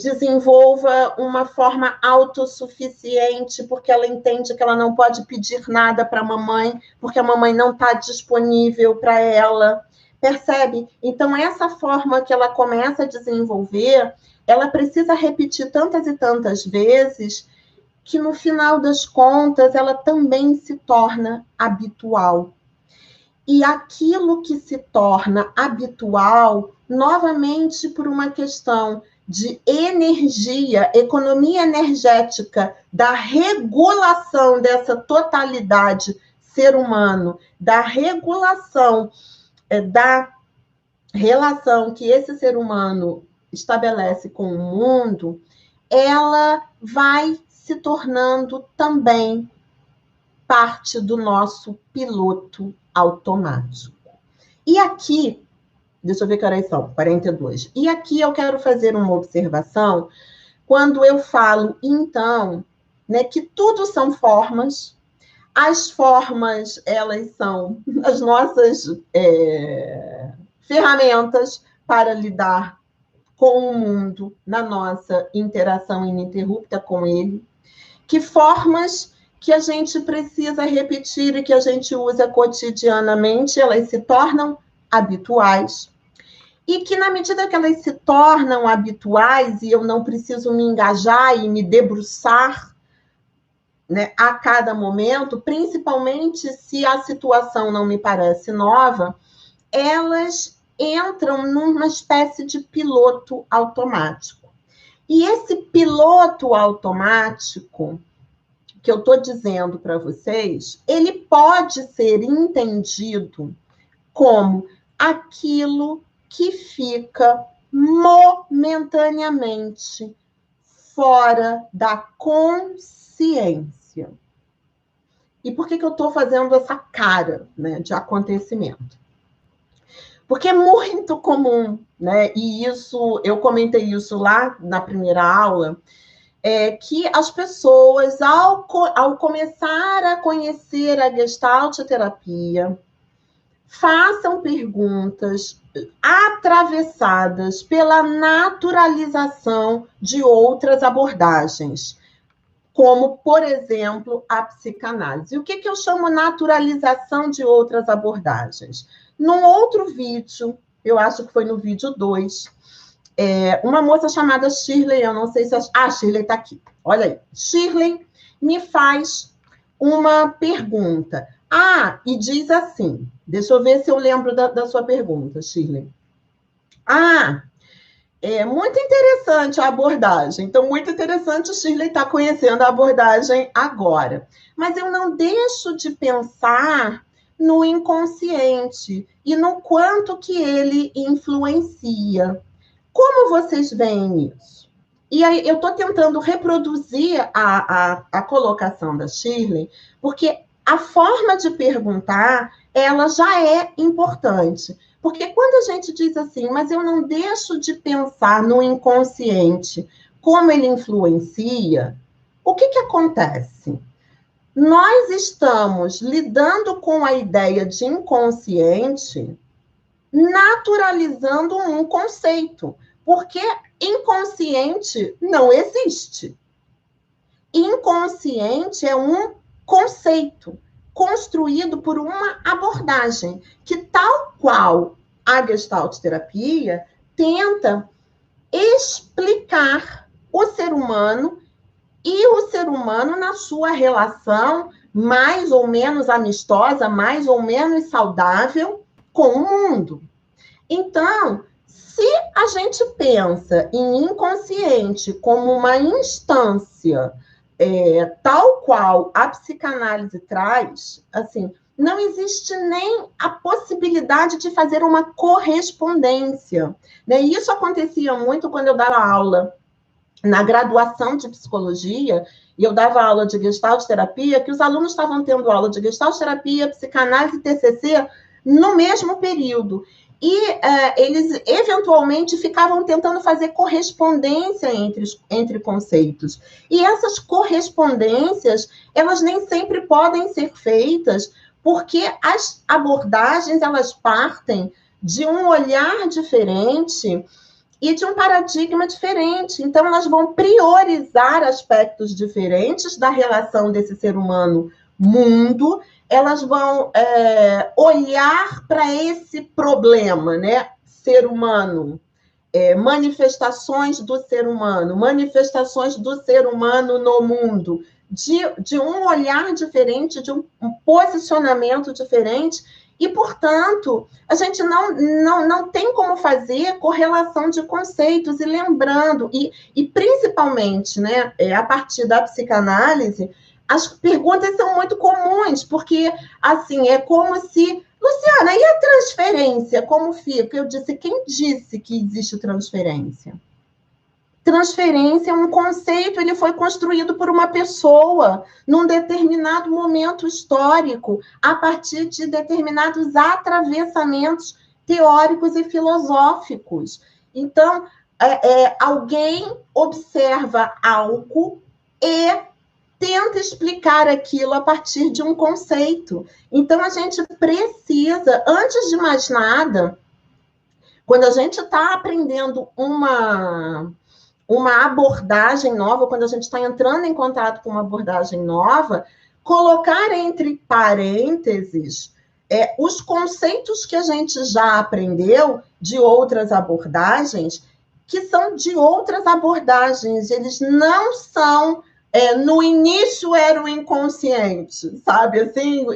desenvolva uma forma autossuficiente, porque ela entende que ela não pode pedir nada para a mamãe, porque a mamãe não está disponível para ela. Percebe? Então, essa forma que ela começa a desenvolver, ela precisa repetir tantas e tantas vezes que, no final das contas, ela também se torna habitual. E aquilo que se torna habitual, novamente por uma questão de energia, economia energética, da regulação dessa totalidade ser humano, da regulação da relação que esse ser humano estabelece com o mundo, ela vai se tornando também parte do nosso piloto automático. E aqui, deixa eu ver que horas são, 42. E aqui eu quero fazer uma observação quando eu falo, então, né, que tudo são formas. As formas, elas são as nossas ferramentas para lidar com o mundo na nossa interação ininterrupta com ele. Que formas que a gente precisa repetir e que a gente usa cotidianamente, elas se tornam habituais. E que, na medida que elas se tornam habituais, e eu não preciso me engajar e me debruçar, né, a cada momento, principalmente se a situação não me parece nova, elas entram numa espécie de piloto automático. E esse piloto automático que eu estou dizendo para vocês, ele pode ser entendido como aquilo que fica momentaneamente fora da consciência. E por que eu estou fazendo essa cara, né, de acontecimento? Porque é muito comum, né? E isso, eu comentei isso lá na primeira aula, que as pessoas, ao começar a conhecer a Gestalt terapia, façam perguntas atravessadas pela naturalização de outras abordagens. como, por exemplo, a psicanálise. O que eu chamo naturalização de outras abordagens? Num outro vídeo, eu acho que foi no vídeo 2, uma moça chamada Shirley, eu não sei se... Shirley está aqui. Olha aí. Shirley me faz uma pergunta. E diz assim, deixa eu ver se eu lembro da sua pergunta, Shirley. É muito interessante a abordagem. Então, muito interessante o Shirley estar conhecendo a abordagem agora. Mas eu não deixo de pensar no inconsciente e no quanto que ele influencia. Como vocês veem isso? E aí, eu estou tentando reproduzir a colocação da Shirley, porque a forma de perguntar, ela já é importante. Porque quando a gente diz assim, mas eu não deixo de pensar no inconsciente, como ele influencia, o que acontece? Nós estamos lidando com a ideia de inconsciente, naturalizando um conceito, porque inconsciente não existe. Inconsciente é um conceito construído por uma abordagem que, tal qual a Gestalt terapia, tenta explicar o ser humano e o ser humano na sua relação mais ou menos amistosa, mais ou menos saudável com o mundo. Então, se a gente pensa em inconsciente como uma instância tal qual a psicanálise traz, assim, não existe nem a possibilidade de fazer uma correspondência, né? Isso acontecia muito quando eu dava aula na graduação de psicologia, e eu dava aula de Gestalt terapia, que os alunos estavam tendo aula de Gestalt terapia, psicanálise e TCC no mesmo período. E eles, eventualmente, ficavam tentando fazer correspondência entre conceitos. E essas correspondências, elas nem sempre podem ser feitas, porque as abordagens, elas partem de um olhar diferente e de um paradigma diferente. Então, elas vão priorizar aspectos diferentes da relação desse ser humano-mundo, elas vão olhar para esse problema, né? Ser humano, manifestações do ser humano no mundo, de um olhar diferente, de um posicionamento diferente, e, portanto, a gente não tem como fazer correlação de conceitos, e lembrando, e principalmente, né, a partir da psicanálise, as perguntas são muito comuns, porque, assim, é como se... Luciana, e a transferência, como fica? Eu disse, quem disse que existe transferência? Transferência é um conceito, ele foi construído por uma pessoa num determinado momento histórico, a partir de determinados atravessamentos teóricos e filosóficos. Então, alguém observa algo e tenta explicar aquilo a partir de um conceito. Então, a gente precisa, antes de mais nada, quando a gente está aprendendo uma abordagem nova, quando a gente está entrando em contato com uma abordagem nova, colocar entre parênteses os conceitos que a gente já aprendeu de outras abordagens, que são de outras abordagens, eles não são... no início era o inconsciente, sabe? Assim,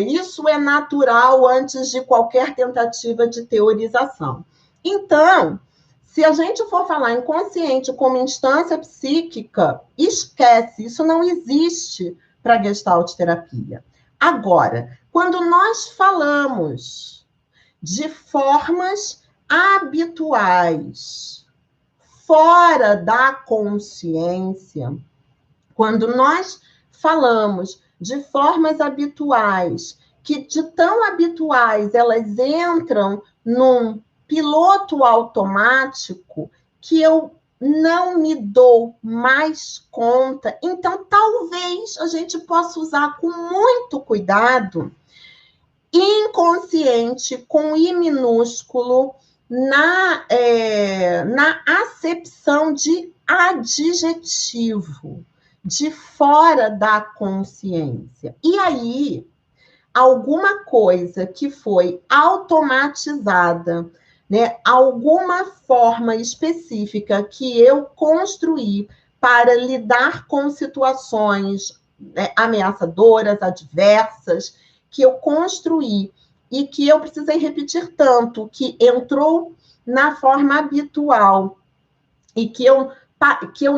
isso é natural antes de qualquer tentativa de teorização. Então, se a gente for falar inconsciente como instância psíquica, esquece, isso não existe para a Gestalt terapia. Agora, quando nós falamos de formas habituais, fora da consciência, quando nós falamos de formas habituais, que de tão habituais elas entram num piloto automático, que eu não me dou mais conta, então talvez a gente possa usar com muito cuidado inconsciente com I minúsculo na acepção de adjetivo. de fora da consciência. E aí, alguma coisa que foi automatizada, né, alguma forma específica que eu construí para lidar com situações, né, ameaçadoras, adversas, que eu construí e que eu precisei repetir tanto, que entrou na forma habitual e que eu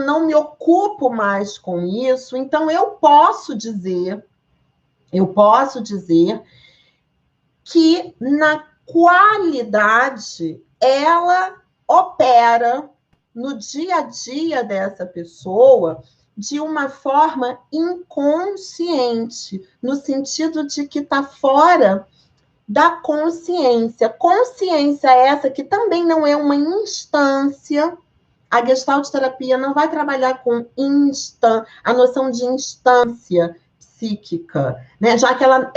não me ocupo mais com isso, então eu posso dizer que na qualidade ela opera no dia a dia dessa pessoa de uma forma inconsciente, no sentido de que está fora da consciência. Consciência essa que também não é uma instância. A Gestalt terapia não vai trabalhar com a noção de instância psíquica, né? Já que ela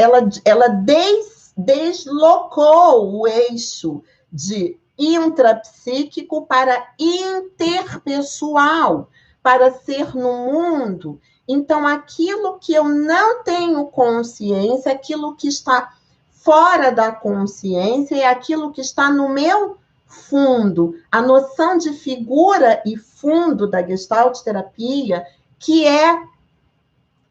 deslocou o eixo de intrapsíquico para interpessoal, para ser no mundo. Então, aquilo que eu não tenho consciência, aquilo que está fora da consciência, é aquilo que está no meu fundo. A noção de figura e fundo da Gestalt terapia, que é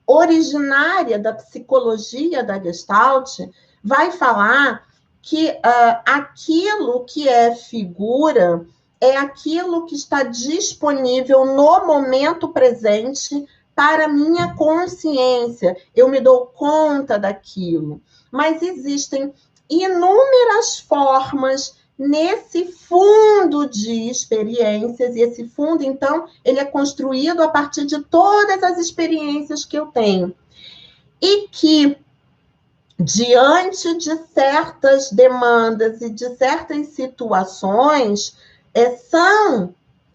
originária da psicologia da Gestalt, vai falar que aquilo que é figura é aquilo que está disponível no momento presente para minha consciência. Eu me dou conta daquilo. Mas existem inúmeras formas nesse fundo de experiências, e esse fundo, então, ele é construído a partir de todas as experiências que eu tenho. E que, diante de certas demandas e de certas situações, são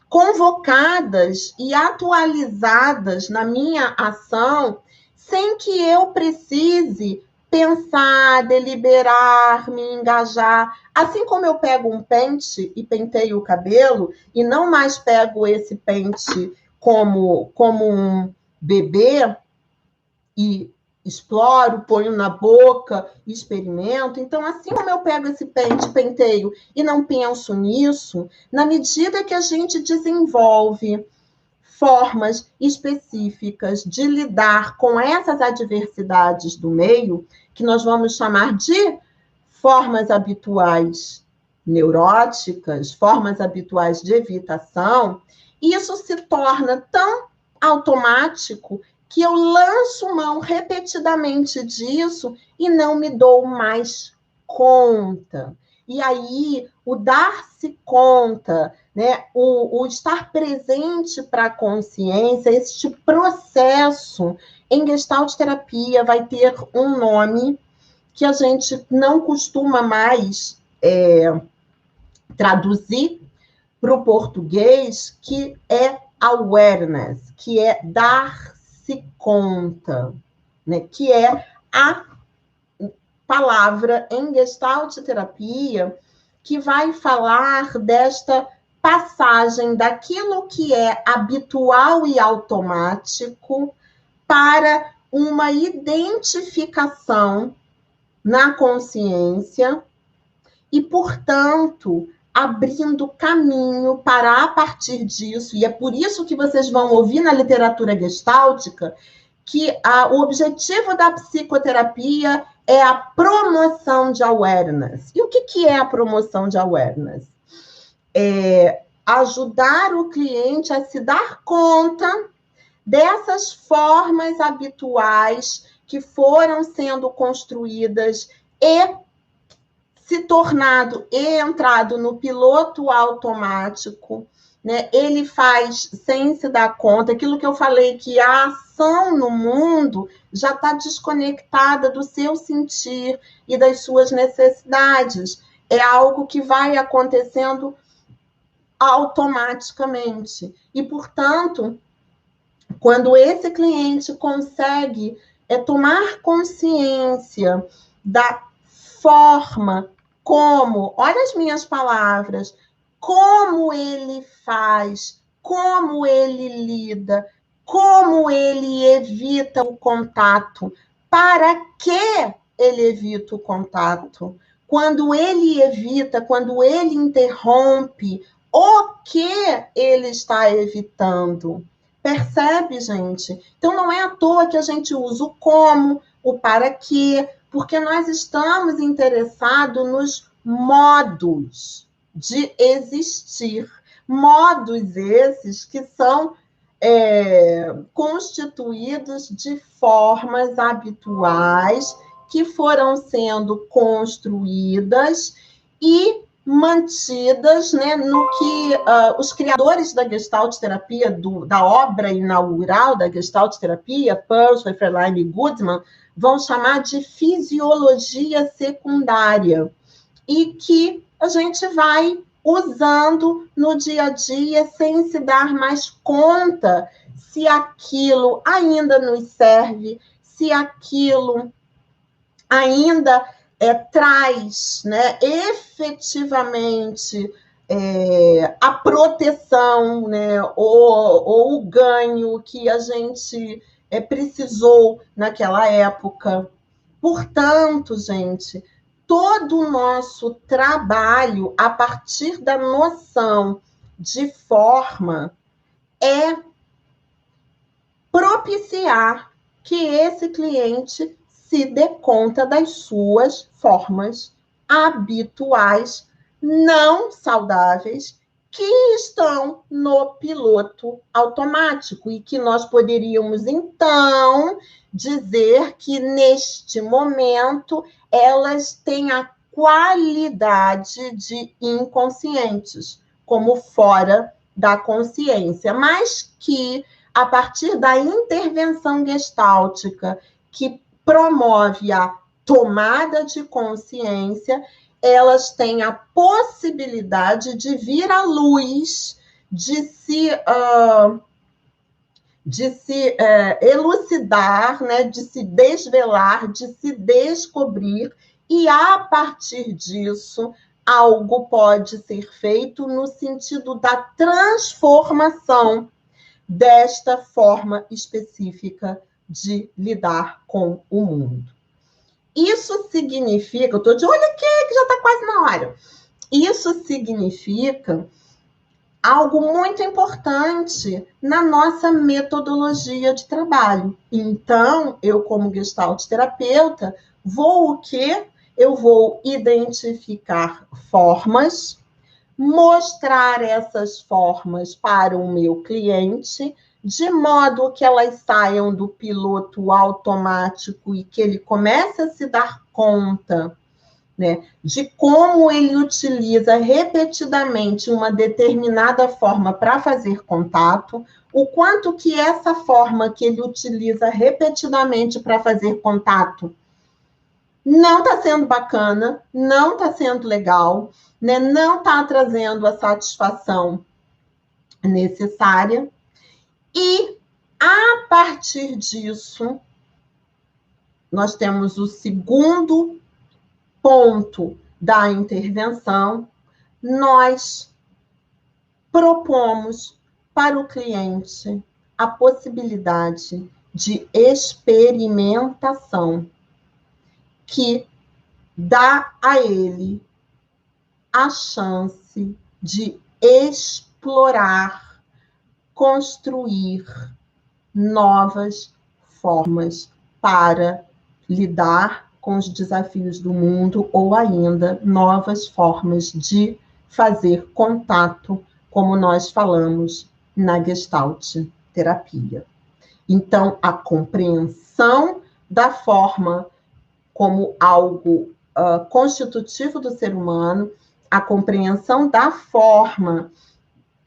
convocadas e atualizadas na minha ação, sem que eu precise pensar, deliberar, me engajar. Assim como eu pego um pente e penteio o cabelo, e não mais pego esse pente como um bebê e exploro, ponho na boca, experimento. Então, assim como eu pego esse pente, penteio e não penso nisso, na medida que a gente desenvolve formas específicas de lidar com essas adversidades do meio, que nós vamos chamar de formas habituais neuróticas, formas habituais de evitação, isso se torna tão automático que eu lanço mão repetidamente disso e não me dou mais conta. E aí, o dar-se conta, né, o estar presente para a consciência, este processo em Gestalt terapia vai ter um nome que a gente não costuma mais traduzir para o português, que é awareness, que é dar-se conta, né? Que é a palavra em Gestalt terapia que vai falar desta passagem daquilo que é habitual e automático para uma identificação na consciência e, portanto, abrindo caminho para, a partir disso, e é por isso que vocês vão ouvir na literatura gestáltica que o objetivo da psicoterapia é a promoção de awareness. E o que é a promoção de awareness? É ajudar o cliente a se dar conta dessas formas habituais que foram sendo construídas e se tornado e entrado no piloto automático, né? Ele faz sem se dar conta. Aquilo que eu falei, que a ação no mundo já está desconectada do seu sentir e das suas necessidades. É algo que vai acontecendo automaticamente. E, portanto, quando esse cliente consegue tomar consciência da forma como, olha as minhas palavras, como ele faz, como ele lida, como ele evita o contato, para que ele evita o contato. Quando ele evita, quando ele interrompe, o que ele está evitando? Percebe, gente? Então, não é à toa que a gente usa o como, o para quê, porque nós estamos interessados nos modos de existir. Modos esses que são constituídos de formas habituais que foram sendo construídas e mantidas, né, no que os criadores da Gestalt terapia, da obra inaugural da Gestalt terapia, Pearl, Schweferlein e Goodman, vão chamar de fisiologia secundária, e que a gente vai usando no dia a dia sem se dar mais conta se aquilo ainda nos serve, se aquilo ainda traz, né, efetivamente a proteção, né, ou o ganho que a gente precisou naquela época. Portanto, gente, todo o nosso trabalho a partir da noção de forma é propiciar que esse cliente se dê conta das suas formas habituais não saudáveis que estão no piloto automático e que nós poderíamos, então, dizer que, neste momento, elas têm a qualidade de inconscientes, como fora da consciência, mas que, a partir da intervenção gestáltica, que promove a tomada de consciência, elas têm a possibilidade de vir à luz, de se elucidar, né, de se desvelar, de se descobrir, e a partir disso, algo pode ser feito no sentido da transformação desta forma específica de lidar com o mundo. Isso significa, eu estou de olho aqui, que já está quase na hora. Isso significa algo muito importante na nossa metodologia de trabalho. Então, eu, como Gestalt terapeuta, vou o quê? Eu vou identificar formas, mostrar essas formas para o meu cliente, de modo que elas saiam do piloto automático e que ele comece a se dar conta, né, de como ele utiliza repetidamente uma determinada forma para fazer contato, o quanto que essa forma que ele utiliza repetidamente para fazer contato não está sendo bacana, não está sendo legal, né, não está trazendo a satisfação necessária. E, a partir disso, nós temos o segundo ponto da intervenção. Nós propomos para o cliente a possibilidade de experimentação, que dá a ele a chance de explorar, construir novas formas para lidar com os desafios do mundo, ou ainda novas formas de fazer contato, como nós falamos na Gestalt terapia. Então, a compreensão da forma como algo constitutivo do ser humano, a compreensão da forma,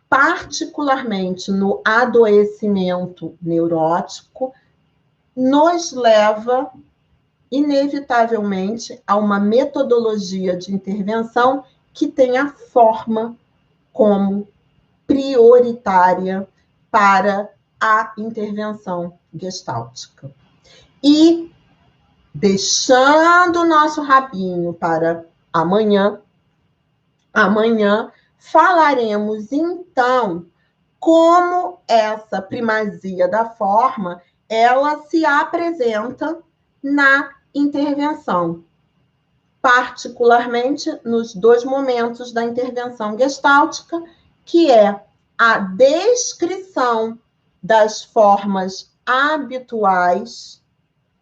particularmente no adoecimento neurótico, nos leva, inevitavelmente, a uma metodologia de intervenção que tem a forma como prioritária para a intervenção gestáltica. E, deixando o nosso rabinho para amanhã falaremos, então, como essa primazia da forma, ela se apresenta na intervenção, particularmente nos 2 momentos da intervenção gestáltica, que é a descrição das formas habituais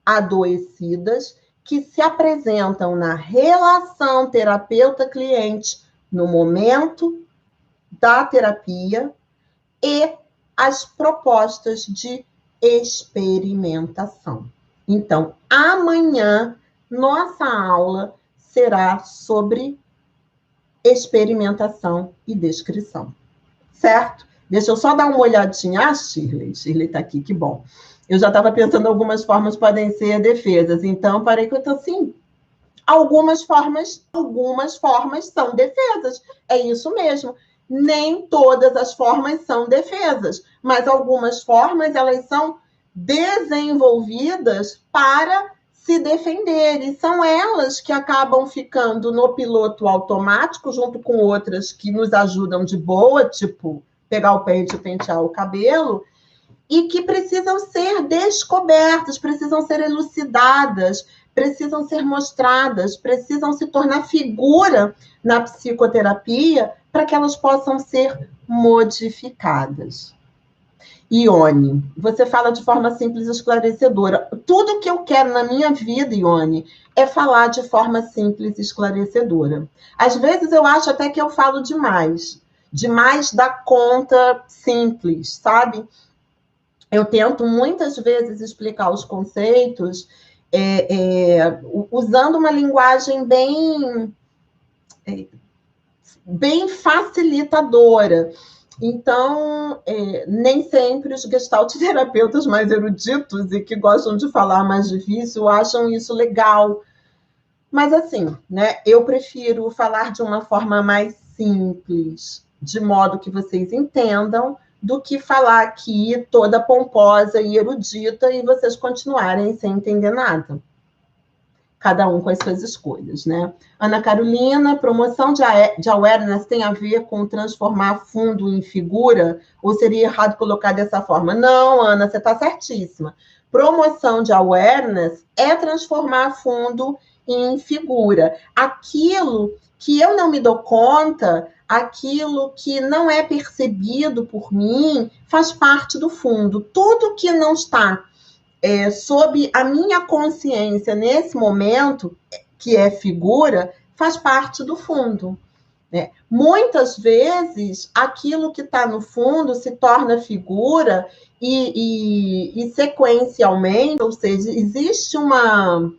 adoecidas que se apresentam na relação terapeuta-cliente no momento da terapia e as propostas de experimentação. Então, amanhã, nossa aula será sobre experimentação e descrição, certo? Deixa eu só dar uma olhadinha. Ah, Shirley está aqui, que bom. Eu já estava pensando algumas formas podem ser defesas, então parei que eu estou assim, algumas formas são defesas, é isso mesmo. Nem todas as formas são defesas, mas algumas formas, elas são desenvolvidas para se defender, e são elas que acabam ficando no piloto automático, junto com outras que nos ajudam de boa, tipo pegar o pente e pentear o cabelo, e que precisam ser descobertas, precisam ser elucidadas, precisam ser mostradas, precisam se tornar figura na psicoterapia para que elas possam ser modificadas. Ione, você fala de forma simples e esclarecedora. Tudo que eu quero na minha vida, Ione, é falar de forma simples e esclarecedora. Às vezes eu acho até que eu falo demais da conta simples, sabe? Eu tento muitas vezes explicar os conceitos usando uma linguagem bem facilitadora. Então, nem sempre os gestalterapeutas mais eruditos e que gostam de falar mais difícil acham isso legal. Mas, assim, né, eu prefiro falar de uma forma mais simples, de modo que vocês entendam, do que falar aqui toda pomposa e erudita e vocês continuarem sem entender nada. Cada um com as suas escolhas, né? Ana Carolina, promoção de awareness tem a ver com transformar fundo em figura? Ou seria errado colocar dessa forma? Não, Ana, você está certíssima. Promoção de awareness é transformar fundo em figura. Aquilo que eu não me dou conta, aquilo que não é percebido por mim, faz parte do fundo. Tudo que não está sob a minha consciência nesse momento, que é figura, faz parte do fundo. Né? Muitas vezes, aquilo que está no fundo se torna figura e sequencialmente, ou seja, existe uma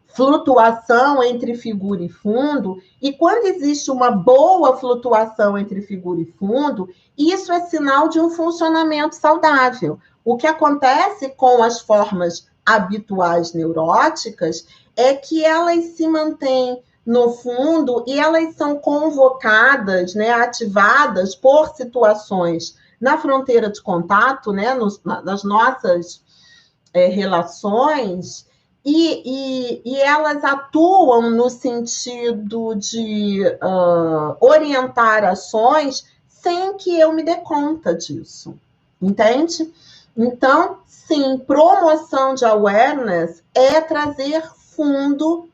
flutuação entre figura e fundo, e quando existe uma boa flutuação entre figura e fundo, isso é sinal de um funcionamento saudável. O que acontece com as formas habituais neuróticas é que elas se mantêm no fundo e elas são convocadas, né, ativadas por situações na fronteira de contato, né, nas nossas relações, e elas atuam no sentido de orientar ações sem que eu me dê conta disso, entende? Então, sim, promoção de awareness é trazer fundo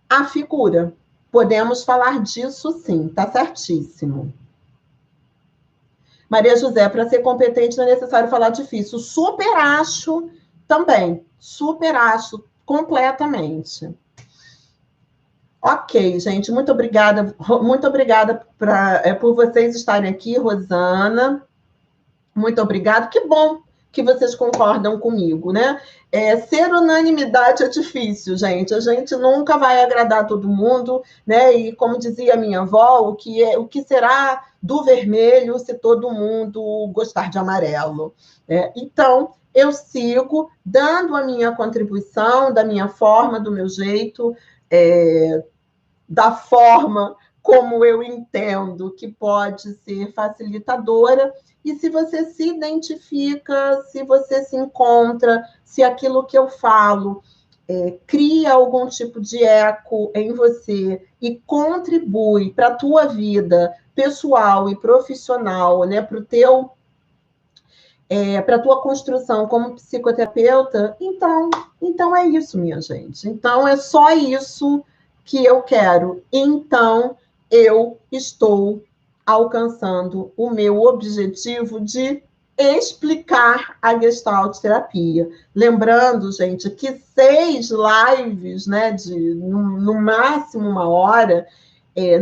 à figura. Podemos falar disso, sim, tá certíssimo. Maria José, para ser competente não é necessário falar difícil. Super acho também, super acho completamente. Ok, gente, muito obrigada por vocês estarem aqui, Rosana. Muito obrigada. Que bom que vocês concordam comigo, né? Ser unanimidade é difícil, gente. A gente nunca vai agradar todo mundo, né? E como dizia a minha avó, o que será do vermelho se todo mundo gostar de amarelo? Então, eu sigo dando a minha contribuição, da minha forma, do meu jeito, da forma como eu entendo que pode ser facilitadora. E se você se identifica, se você se encontra, se aquilo que eu falo cria algum tipo de eco em você e contribui para a tua vida pessoal e profissional, né, para o teu para a tua construção como psicoterapeuta, então é isso, minha gente. Então é só isso que eu quero. Então eu estou alcançando o meu objetivo de explicar a Gestalt terapia. Lembrando, gente, que 6 lives, né, no máximo 1 hora,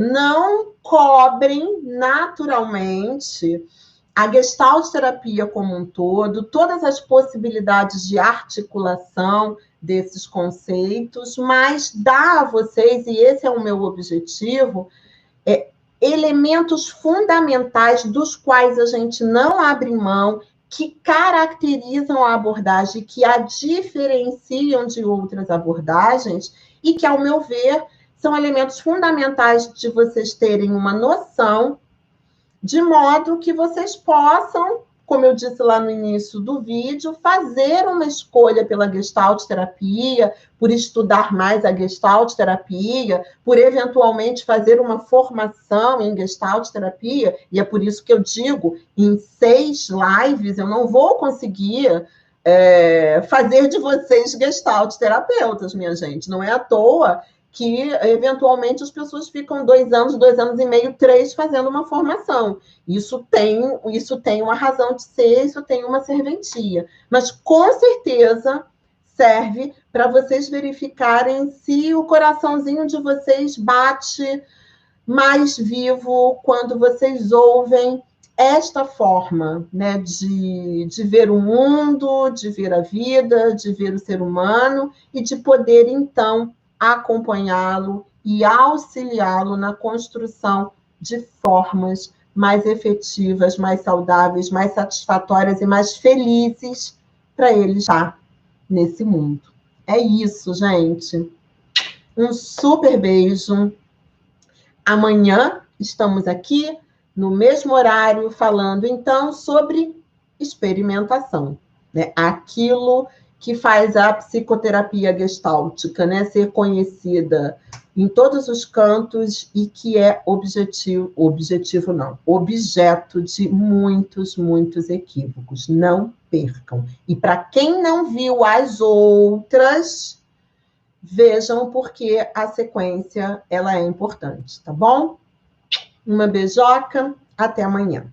não cobrem naturalmente a Gestalt terapia como um todo, todas as possibilidades de articulação desses conceitos, mas dá a vocês, e esse é o meu objetivo, elementos fundamentais dos quais a gente não abre mão, que caracterizam a abordagem, que a diferenciam de outras abordagens e que, ao meu ver, são elementos fundamentais de vocês terem uma noção, de modo que vocês possam, como eu disse lá no início do vídeo, fazer uma escolha pela Gestalt terapia, por estudar mais a Gestalt terapia, por eventualmente fazer uma formação em Gestalt terapia, e é por isso que eu digo, em 6 lives eu não vou conseguir fazer de vocês Gestalt terapeutas, minha gente. Não é à toa que, eventualmente, as pessoas ficam 2 anos, 2 anos e meio, 3, fazendo uma formação. Isso tem uma razão de ser, isso tem uma serventia. Mas, com certeza, serve para vocês verificarem se o coraçãozinho de vocês bate mais vivo quando vocês ouvem esta forma, né, de ver o mundo, de ver a vida, de ver o ser humano e de poder, então, acompanhá-lo e auxiliá-lo na construção de formas mais efetivas, mais saudáveis, mais satisfatórias e mais felizes para ele estar nesse mundo. É isso, gente. Um super beijo. Amanhã estamos aqui no mesmo horário falando, então, sobre experimentação, né? Aquilo que faz a psicoterapia gestáltica, né, ser conhecida em todos os cantos e que é objeto de muitos, muitos equívocos. Não percam. E para quem não viu as outras, vejam porque a sequência ela é importante, tá bom? Uma beijoca, até amanhã.